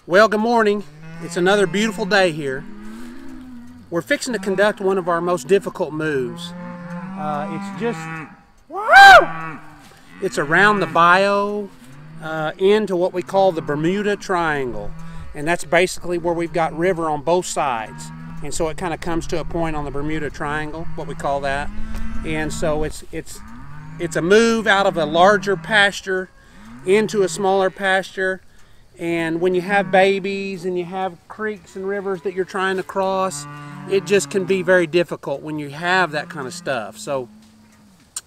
Well, good morning. It's another beautiful day here. We're fixing to conduct one of our most difficult moves. It's around the bayou into what we call the Bermuda Triangle. And that's basically where we've got river on both sides. And so it kind of comes to a point on the Bermuda Triangle, what we call that. And so it's a move out of a larger pasture into a smaller pasture. And when you have babies and you have creeks and rivers that you're trying to cross, it just can be very difficult when you have that kind of stuff. So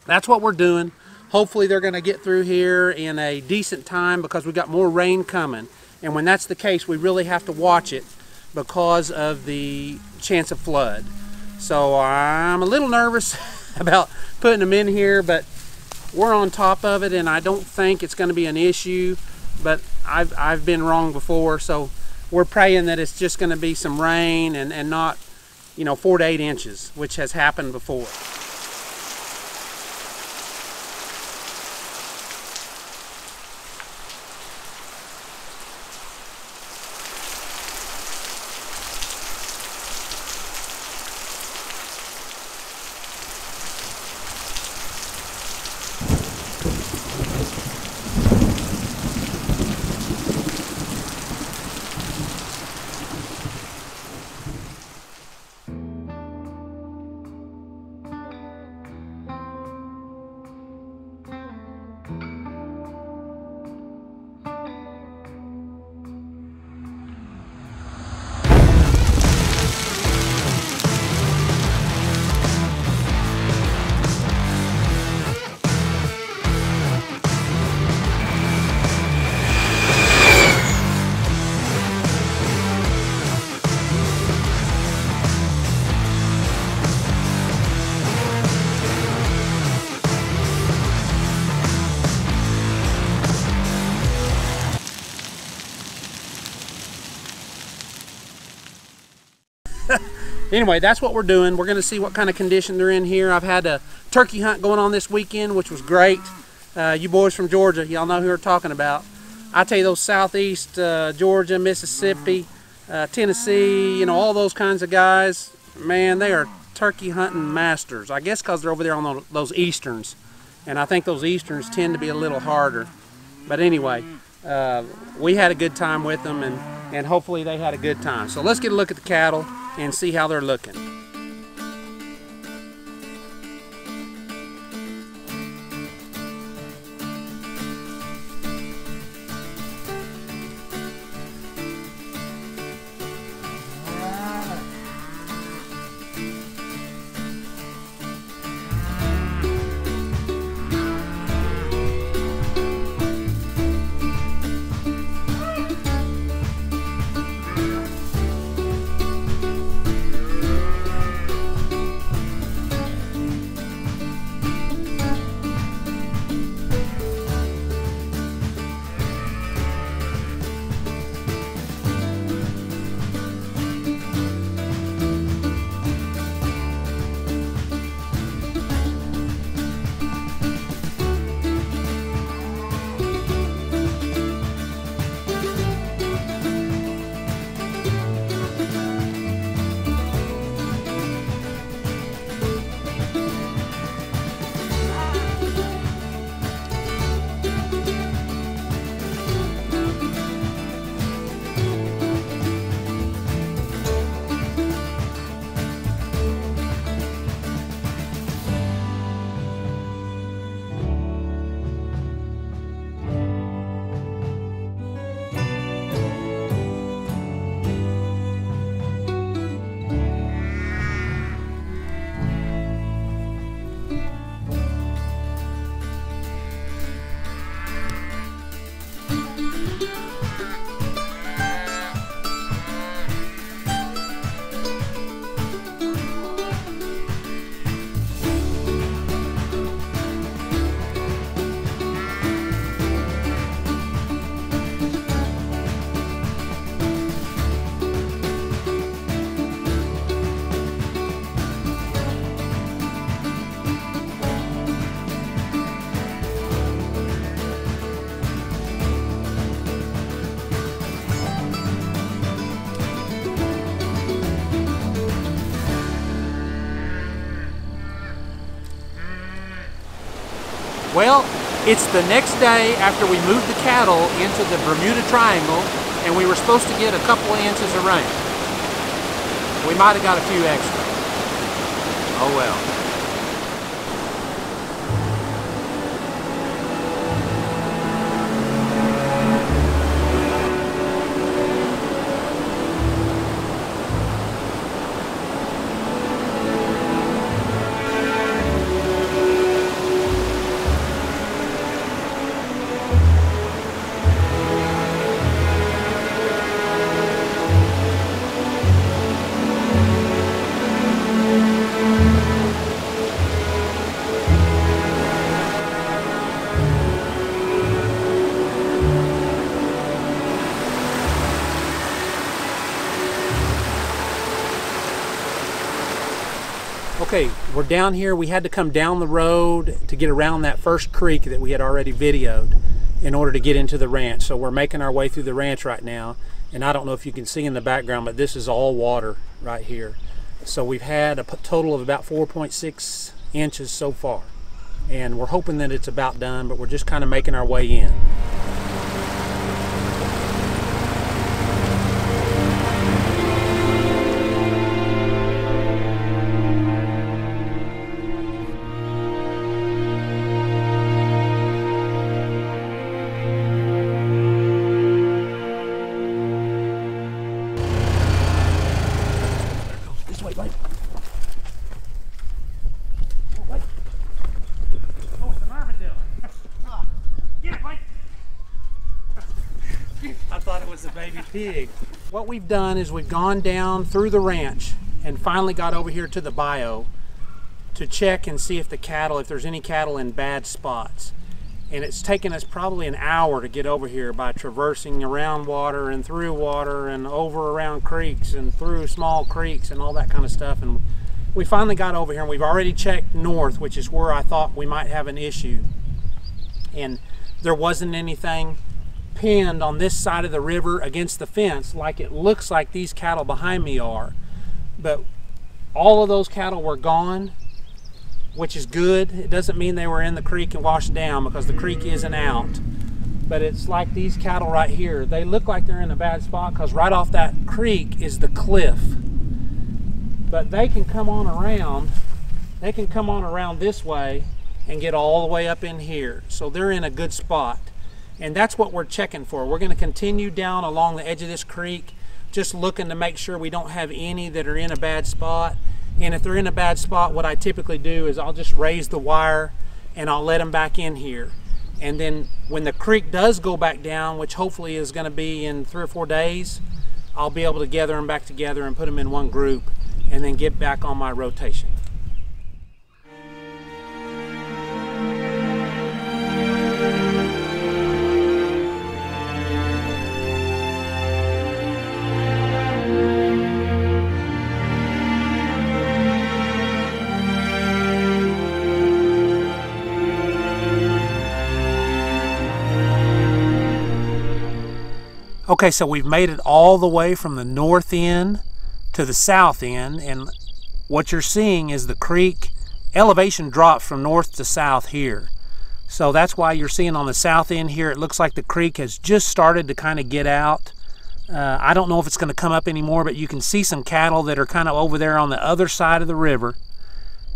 that's what we're doing. Hopefully they're going to get through here in a decent time because we've got more rain coming. And when that's the case, we really have to watch it because of the chance of flood. So I'm a little nervous about putting them in here, but we're on top of it and I don't think it's going to be an issue. But I've been wrong before, so we're praying that it's just going to be some rain and not, 4 to 8 inches, which has happened before. Anyway, that's what we're doing. We're going to see what kind of condition they're in here. I've had a turkey hunt going on this weekend, which was great. You boys from Georgia, y'all know who we're talking about. I tell you, those southeast Georgia, Mississippi, Tennessee, all those kinds of guys, man, they are turkey hunting masters. I guess because they're over there on those easterns. And I think those easterns tend to be a little harder. But anyway, we had a good time with them, and hopefully they had a good time. So let's get a look at the cattle and see how they're looking. Well, it's the next day after we moved the cattle into the Bermuda Triangle, and we were supposed to get a couple of inches of rain. We might have got a few extra. Oh well. Okay, we're down here. We had to come down the road to get around that first creek that we had already videoed in order to get into the ranch. So we're making our way through the ranch right now. And I don't know if you can see in the background, but this is all water right here. So we've had a total of about 4.6 inches so far. And we're hoping that it's about done, but we're just kind of making our way in. I thought it was a baby pig. What we've done is we've gone down through the ranch and finally got over here to the bayou to check and see if there's any cattle in bad spots. And it's taken us probably an hour to get over here by traversing around water and through water and over around creeks and through small creeks and all that kind of stuff. And we finally got over here, and we've already checked north, which is where I thought we might have an issue. And there wasn't anything pinned on this side of the river against the fence like it looks like these cattle behind me are. But all of those cattle were gone, which is good. It doesn't mean they were in the creek and washed down, because the creek isn't out. But it's like these cattle right here. They look like they're in a bad spot because right off that creek is the cliff. But they can come on around. They can come on around this way and get all the way up in here. So they're in a good spot. And that's what we're checking for. We're going to continue down along the edge of this creek, just looking to make sure we don't have any that are in a bad spot. And if they're in a bad spot, what I typically do is I'll just raise the wire and I'll let them back in here. And then when the creek does go back down, which hopefully is going to be in 3 or 4 days, I'll be able to gather them back together and put them in one group and then get back on my rotation. Okay, so we've made it all the way from the north end to the south end, and what you're seeing is the creek elevation drops from north to south here. So that's why you're seeing on the south end here, it looks like the creek has just started to kind of get out. I don't know if it's going to come up anymore, but you can see some cattle that are kind of over there on the other side of the river.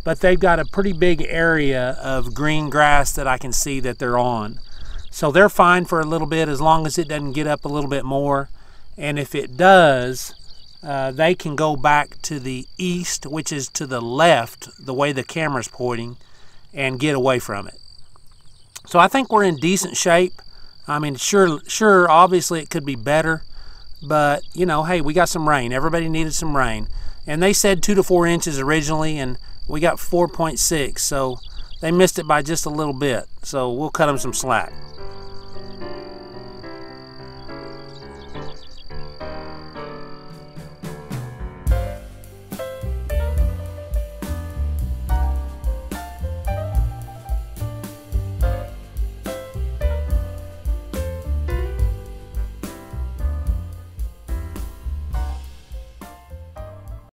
But they've got a pretty big area of green grass that I can see that they're on. So they're fine for a little bit as long as it doesn't get up a little bit more. And if it does, they can go back to the east, which is to the left, the way the camera's pointing, and get away from it. So I think we're in decent shape. I mean, sure, obviously it could be better, but you know, hey, we got some rain. Everybody needed some rain. And they said 2 to 4 inches originally, and we got 4.6, so they missed it by just a little bit. So we'll cut them some slack.